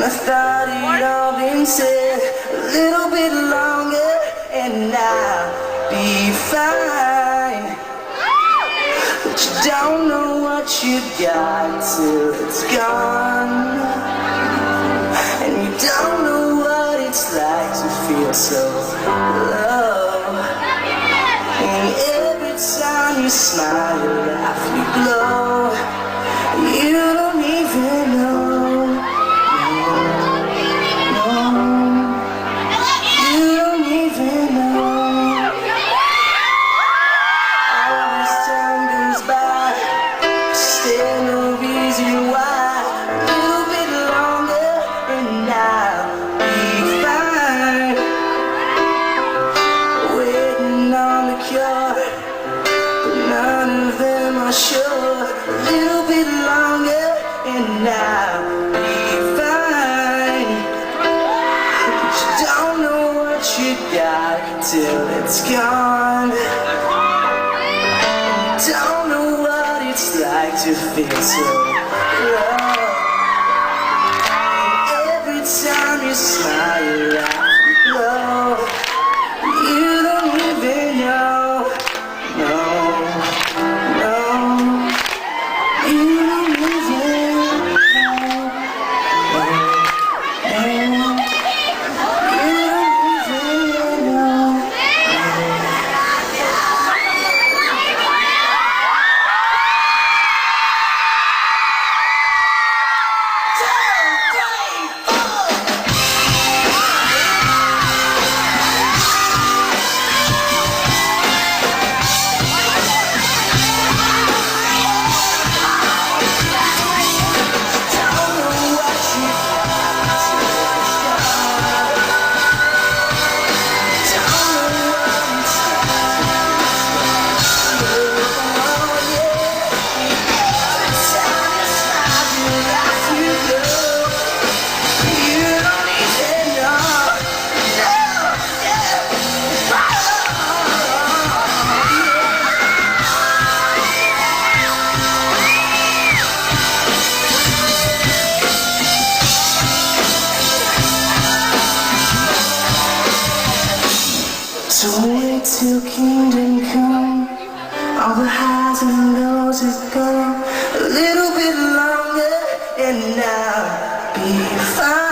I thought it all been said. A little bit longer and I'll be fine. But you don't know what you got till it's gone. And you don't know what it's like to feel so low. And every time you smile, you laugh, you glow. You don't even know. You don't even know. All this time goes by, still no reason why. A little bit longer and I'll be fine. Waiting on the cure, but none of them are sure. A little bit longer and I'll be fine. But you don't know what you got till it's gone. You don't know what it's like to feel so low. Every time you smile, you laugh, you glow. You don't even know. No, no. You don't even know. So wait till kingdom come, all the highs and lows are gone. A little bit longer and I'll be fine.